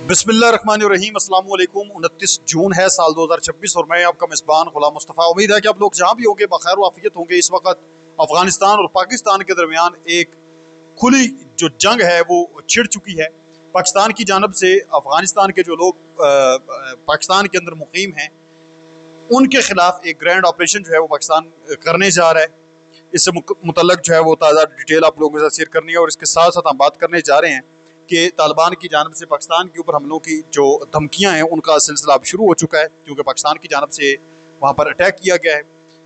बिस्मिल्लाहिर्रहमानिर्रहीम अस्सलाम वालेकुम। 29 जून है साल 2026 और मैं आपका मेज़बान गुलाम मुस्तफ़ा। उम्मीद है कि आप लोग जहाँ भी होंगे बखैर वाफियत होंगे। इस वक्त अफगानिस्तान और पाकिस्तान के दरमियान एक खुली जो जंग है वो छिड़ चुकी है। पाकिस्तान की जानब से अफगानिस्तान के जो लोग पाकिस्तान के अंदर मुकीम हैं उनके खिलाफ एक ग्रैंड ऑपरेशन जो है वो पाकिस्तान करने जा रहा है। इससे मुतल्लक जो है वो ताज़ा डिटेल आप लोगों के साथ शेयर करनी है। और इसके साथ साथ हम बात करने जा रहे हैं कि तालिबान की जानब से पाकिस्तान के ऊपर हमलों की जो धमकियां हैं उनका सिलसिला अब शुरू हो चुका है, क्योंकि पाकिस्तान की जानब से वहाँ पर अटैक किया गया है।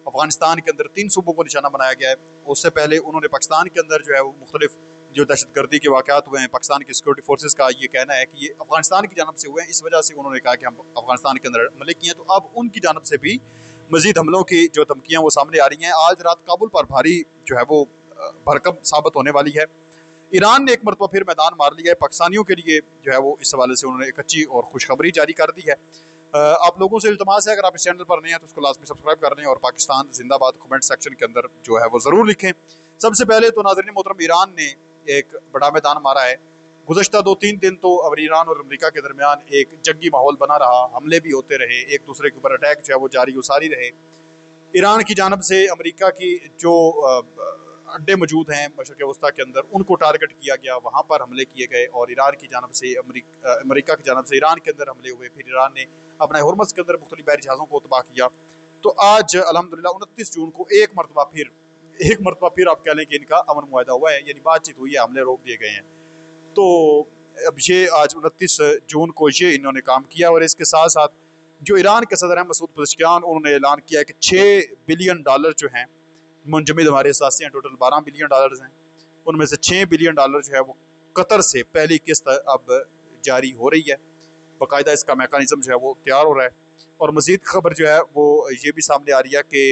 अफगानिस्तान के अंदर 3 सूबों को निशाना बनाया गया है। उससे पहले उन्होंने पाकिस्तान के अंदर जो है वो मुख्तलिफ जो दहशतगर्दी के वाक़यात हुए हैं, पाकिस्तान की सिक्योरिटी फोर्सेज का ये कहना है कि ये अफगानिस्तान की जानब से हुए हैं। इस वजह से उन्होंने कहा कि हम अफगानिस्तान के अंदर हमले किए हैं। तो अब उनकी जानब से भी मजीद हमलों की जो धमकियाँ वो सामने आ रही हैं। आज रात काबुल पर भारी जो है वो भरकम साबित होने वाली है। ईरान ने एक मरतबा फिर मैदान मार लिया है। पाकिस्तानियों के लिए जो है वो इस हवाले से उन्होंने एक अच्छी और खुशखबरी जारी कर दी है। आप लोगों से इल्तमास है, अगर आप इस चैनल पर नए हैं तो उसको लाजमी सब्सक्राइब कर लें और पाकिस्तान जिंदाबाद कमेंट सेक्शन के अंदर जो है वो ज़रूर लिखें। सबसे पहले तो नाज़रीन मोहतरम, ईरान ने एक बड़ा मैदान मारा है। गुज़श्ता 2-3 दिन तो अब ईरान और अमेरिका के दरमियान एक जंगी माहौल बना रहा, हमले भी होते रहे, एक दूसरे के ऊपर अटैक जो है वो जारी उसारी रहे। ईरान की जानब से अमेरिका की जो अड्डे मौजूद हैं मशरिक़ वस्ता के अंदर, उनको टारगेट किया गया, वहाँ पर हमले किए गए। और ईरान की जानब से अमेरिका की जानब से ईरान के अंदर हमले हुए। फिर ईरान ने अपने हुर्मुज़ के अंदर मुख्तलिफ बहरी जहाज़ों को तबाह किया। तो आज अल्हम्दुलिल्लाह 29 जून को एक मरतबा फिर आप कह लें कि इनका अमन मुआहदा हुआ है, यानी बातचीत हुई है, हमले रोक दिए गए हैं। तो अब ये आज 29 जून को ये इन्होंने काम किया। और इसके साथ साथ जो ईरान के सदर हैं मसूद पज़ेश्कियान, उन्होंने ऐलान किया है कि $6 बिलियन जो हैं मुंजमद हमारे हिसाब से टोटल $12 बिलियन हैं, उनमें से $6 बिलियन जो है वो कतर से पहली किस्त अब जारी हो रही है। बाकायदा इसका मैकानिज़म जो है वो तैयार हो रहा है। और मज़ीद खबर जो है वो ये भी सामने आ रही है कि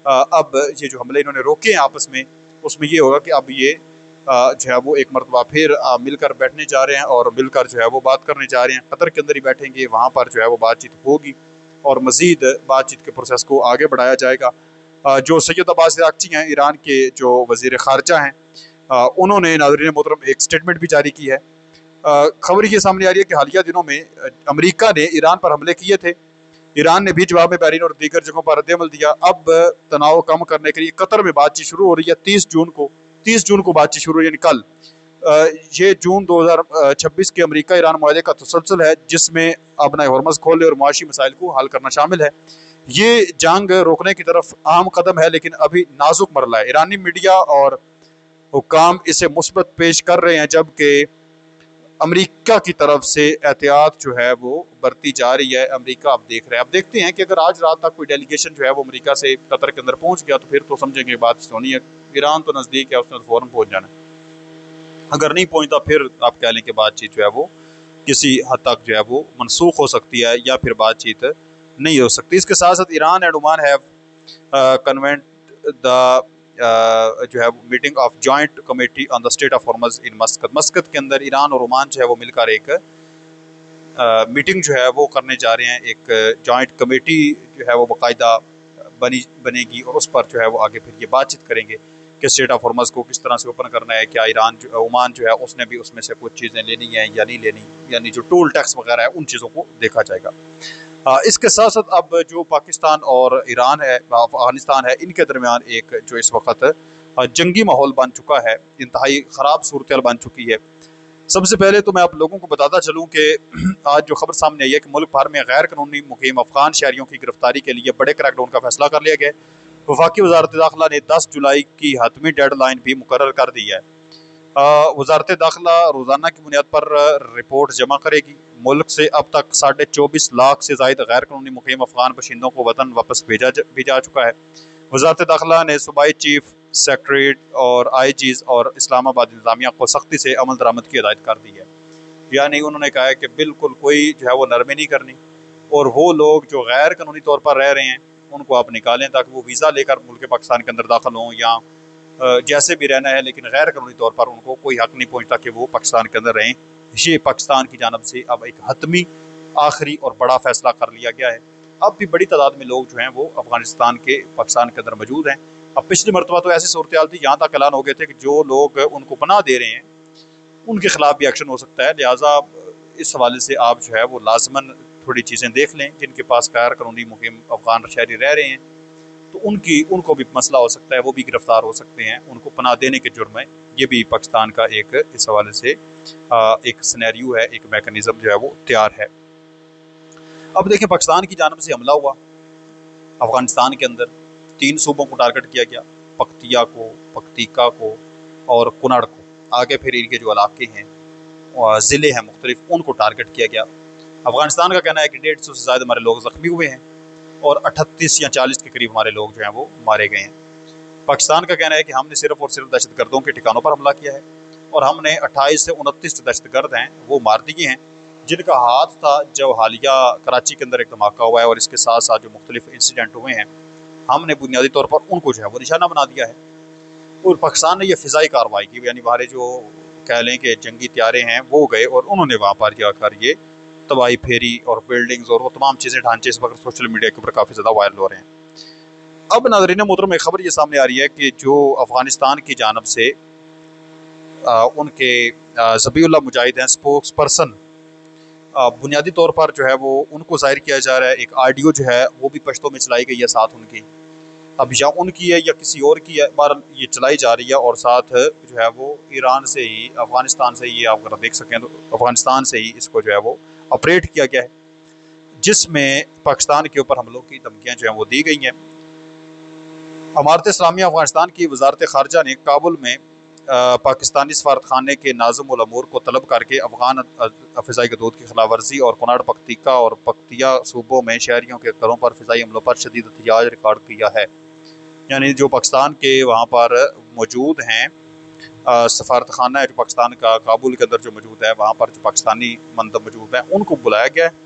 अब ये जो हमले इन्होंने रोके हैं आपस में, उसमें ये होगा कि अब ये जो है वो एक मरतबा फिर मिलकर बैठने जा रहे हैं और मिलकर जो है वो बात करने जा रहे हैं। कतर के अंदर ही बैठेंगे, वहाँ पर जो है वो बातचीत होगी और मज़ीद बातचीत के प्रोसेस को आगे बढ़ाया जाएगा। जो सैयद अब्बास अराग़ची हैं, ईरान के जो वज़ीर ख़ारजा हैं, उन्होंने नाज़रीन मोहतरम एक स्टेटमेंट भी जारी की है। खबर ये सामने आ रही है कि हालिया दिनों में अमेरिका ने ईरान पर हमले किए थे। ईरान ने भी जवाब में बहरीन और दीगर जगहों पर रद्द-ए-अमल दिया। अब तनाव कम करने के लिए कतर में बातचीत शुरू हो रही है। 30 जून को बातचीत शुरू, यानी कल। ये जून 2026 के अमेरिका ईरान मुआहदे का तसलसल है, जिसमें अपना हुर्मुज़ खोलने और मुआशी मसाइल को हल करना शामिल है। ये जंग रोकने की तरफ अहम कदम है, लेकिन अभी नाजुक मरला है। ईरानी मीडिया और हुक्काम इसे मुस्बत पेश कर रहे हैं, जबकि अमेरिका की तरफ से एहतियात जो है वो बरती जा रही है। अमेरिका अब देख रहा है। अब देखते हैं कि अगर आज रात तक कोई डेलीगेशन जो है वो अमेरिका से कतर के अंदर पहुंच गया तो फिर तो समझेंगे बात होनी है। ईरान तो नज़दीक है, उसने तो फ़ौरन पहुंच जाना है। अगर नहीं पहुंचता फिर आप कह लें कि बातचीत जो है वो किसी हद तक जो है वो मनसूख हो सकती है या फिर बातचीत नहीं हो सकती। इसके साथ साथ Iran and Oman have convened the जो है meeting of joint committee on the state of Hormuz in Muscat. Muscat के अंदर ईरान और ओमान जो है वो मिलकर एक मीटिंग जो है वो करने जा रहे हैं। एक जॉइंट कमेटी जो है वो बाकायदा बनेगी और उस पर जो है वो आगे फिर ये बातचीत करेंगे कि स्टेट ऑफ हॉर्मज को किस तरह से ओपन करना है। क्या ईरान ओमान जो है उसने भी उसमें से कुछ चीज़ें लेनी है या नहीं लेनी, यानी जो टोल टैक्स वगैरह है उन चीज़ों को देखा जाएगा। इसके साथ साथ अब जो पाकिस्तान और ईरान है, अफगानिस्तान है, इनके दरमियान एक जो इस वक्त जंगी माहौल बन चुका है, इंतहाई ख़राब सूरत बन चुकी है। सबसे पहले तो मैं आप लोगों को बताता चलूँ कि आज जो खबर सामने आई है कि मुल्क भर में गैर कानूनी मुकीम अफगान शहरियों की गिरफ्तारी के लिए बड़े क्रैकडाउन का फैसला कर लिया गया। वफाकी वजारत दाखिला ने 10 जुलाई की हतमी डेडलाइन भी मुकर्रर कर दी है। वजारत दाखिला रोज़ाना की बुनियाद पर रिपोर्ट जमा करेगी। मुल्क से अब तक 24.5 लाख से ज़ायद गैर कानूनी मुकीम अफगान बशिंदों को वतन वापस भेजा जा चुका है। वजारत दाखिला ने सूबाई चीफ सेक्रेटरीट और IGs और इस्लामाबाद इंतज़ामिया को सख्ती से अमल दरामद की हिदायत कर दी है। यानी उन्होंने कहा है कि बिल्कुल कोई जो है वो नरमी नहीं करनी, और वो लोग जो गैर कानूनी तौर पर रह रहे हैं उनको आप निकालें ताकि वो वीज़ा लेकर मुल्क पाकिस्तान के अंदर दाखिल हों, या जैसे भी रहना है, लेकिन गैर कानूनी तौर पर उनको कोई हक नहीं पहुँचता कि वो पाकिस्तान के अंदर रहें। ये पाकिस्तान की जानब से अब एक हतमी आखिरी और बड़ा फैसला कर लिया गया है। अब भी बड़ी तादाद में लोग जो हैं वो अफगानिस्तान के पाकिस्तान के अंदर मौजूद हैं। अब पिछली मरतबा तो ऐसी सूरत हाल थी, यहाँ तक ऐलान हो गए थे कि जो लोग उनको पनाह दे रहे हैं उनके खिलाफ भी एक्शन हो सकता है। लिहाजा इस हवाले से आप जो है वो लाजमन थोड़ी चीज़ें देख लें। जिनके पास गैर कानूनी मुहिम अफगान शहरी रह रहे हैं तो उनको भी मसला हो सकता है, वो भी गिरफ्तार हो सकते हैं, उनको पनाह देने के जुर्म में। ये भी पाकिस्तान का एक इस हवाले से एक सिनेरियो है, एक मैकेनिज़्म जो है वो तैयार है। अब देखें, पाकिस्तान की जानब से हमला हुआ अफगानिस्तान के अंदर, 3 सूबों को टारगेट किया गया, पख्तिया को, पख्तीका को और कुनाड़ को। आगे फिर इनके जो इलाके हैं और ज़िले हैं मुख्तलिफ, उनको टारगेट किया गया। अफगानिस्तान का कहना है कि 150 से ज़्यादा हमारे लोग ज़ख्मी हुए हैं और 38 या 40 के करीब हमारे लोग जो हैं वो मारे गए हैं। पाकिस्तान का कहना है कि हमने सिर्फ और सिर्फ दहशतगर्दों के ठिकानों पर हमला किया है और हमने 28 से 29 दहशतगर्द हैं वो मार दिए हैं, जिनका हाथ था जब हालिया कराची के अंदर एक धमाका हुआ है और इसके साथ साथ जो मुख्तलिफ इंसिडेंट हुए हैं, हमने बुनियादी तौर पर उनको जो है वो निशाना बना दिया है। और पाकिस्तान ने यह फ़िज़ाई कार्रवाई की, यानी हमारे जो कह लें कि जंगी त्यारे हैं वो गए और उन्होंने वहाँ पर जाकर ये तबाही फेरी और बिल्डिंग्स और वो तमाम चीज़ें, ढांचे इस वक्त सोशल मीडिया के ऊपर काफ़ी ज़्यादा वायरल हो रहे हैं। अब नाज़रीन मोहतरम, एक खबर ये सामने आ रही है कि जो अफ़गानिस्तान की जानब से उनके ज़बीउल्लाह मुजाहिद हैं स्पोक्स पर्सन, बुनियादी तौर पर जो है वो उनको ज़ाहिर किया जा रहा है। एक ऑडियो जो है वो भी पश्तो में चलाई गई है साथ उनकी, अब या उनकी है या किसी और की है, बार ये चलाई जा रही है। और साथ जो है वो ईरान से ही, अफ़गानिस्तान से ही, आप अगर देख सकें तो अफ़गानिस्तान से ही इसको जो है वो ऑपरेट किया गया है, जिसमें पाकिस्तान के ऊपर हमलों की धमकियाँ जो हैं वो दी गई हैं। अमारत इस्लामिया अफ़गानिस्तान की वजारत ख़ारजा ने काबुल में पाकिस्तानी सफारतखाने के नाज़िम उल अमूर को तलब करके अफ़गान फ़िज़ाई हदूद की खिलाफ वर्जी और कुनाड़, पख्तीका और पख्तिया सूबों में शहरियों के घरों पर फ़िज़ाई हमलों पर शदीद एहतिजाज रिकॉर्ड किया है। यानी जो पाकिस्तान के वहाँ पर मौजूद हैं सफारतखाना है जो पाकिस्तान का काबुल के अंदर जो मौजूद है, वहाँ पर जो पाकिस्तानी मंदब मौजूद हैं उनको बुलाया गया है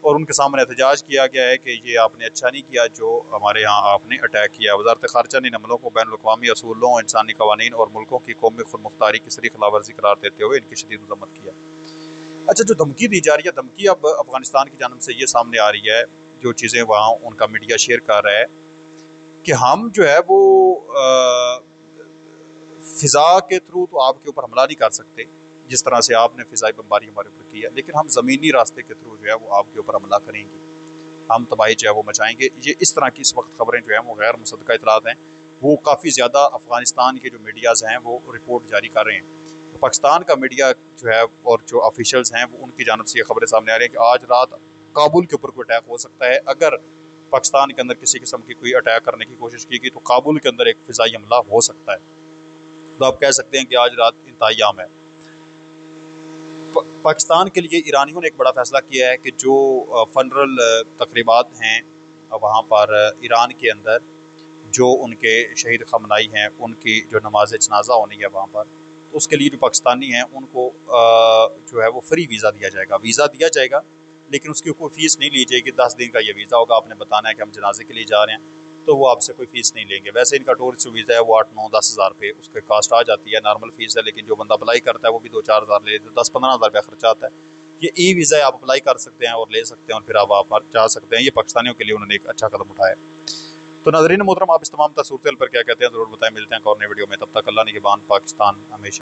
और उनके सामने एहतजाज किया गया है कि ये आपने अच्छा नहीं किया जो हमारे यहाँ आपने अटैक किया। वज़ारत ख़ारजा ने हमलों को बैनुल अक़वामी असूलों, इंसानी क़वानीन और मुल्कों की कौमी खुद मुख्तारी की सरी खिलाफवर्जी करार देते हुए इनकी शदीद मज़म्मत किया। अच्छा, जो धमकी दी जा रही है, धमकी अब अफ़गानिस्तान की जानब से ये सामने आ रही है, जो चीज़ें वहाँ उनका मीडिया शेयर कर रहा है कि हम जो है वो फ़िज़ा के थ्रू तो आपके ऊपर हमला नहीं कर सकते जिस तरह से आपने फ़िज़ाई बमबारी हमारे ऊपर की है, लेकिन हम ज़मीनी रास्ते के थ्रू जो है वो आपके ऊपर हमला करेंगे, हम तबाही जो है वो मचाएंगे। ये इस तरह की इस वक्त खबरें जो हैं वो गैर मुसद्दक़ा इत्तलात हैं, वो काफ़ी ज़्यादा अफ़गानिस्तान के जो मीडियाज़ हैं वो रिपोर्ट जारी कर रहे हैं। तो पाकिस्तान का मीडिया जो है और जो ऑफिशियल्स हैं वो उनकी जानब से ये खबरें सामने आ रही हैं कि आज रात काबुल के ऊपर कोई अटैक हो सकता है। अगर पाकिस्तान के अंदर किसी किस्म की कोई अटैक करने की कोशिश की गई तो काबुल के अंदर एक फ़िज़ाई हमला हो सकता है। तो आप कह सकते हैं कि आज रात इंतहाई आम है। पाकिस्तान के लिए ईरानियों ने एक बड़ा फ़ैसला किया है कि जो फनरल तकरीबात हैं वहाँ पर ईरान के अंदर जो उनके शहीद खमनाई हैं उनकी जो नमाज जनाजा होनी है वहाँ पर, तो उसके लिए जो पाकिस्तानी हैं उनको जो है वो फ्री वीज़ा दिया जाएगा। वीज़ा दिया जाएगा लेकिन उसकी कोई फ़ीस नहीं ली जाएगी। 10 दिन का ये वीज़ा होगा, आपने बताना है कि हम जनाजे के लिए जा रहे हैं, तो वो आपसे कोई फ़ीस नहीं लेंगे। वैसे इनका टूरिस्ट वीज़ा है वो 8-9-10 हज़ार रुपये उसके कास्ट आ जाती है, नॉर्मल फ़ीस है। लेकिन जो बंदा अप्लाई करता है वो भी 2-4 हज़ार ले लेते, 10-15 हज़ार रुपया खर्चा आता है। ये ई वीज़ा है, आप अप्लाई कर सकते हैं और ले सकते हैं और फिर आप जा सकते हैं। ये पाकिस्तानियों के लिए उन्होंने एक अच्छा कदम उठाया। तो नाज़रीन मोहतरम, आप इस तमाम सूरत पर क्या कहते हैं ज़रूर बताएं। मिलते हैं एक और नई वीडियो में, तब तक अल्लाह निगहबान। पाकिस्तान हमेशा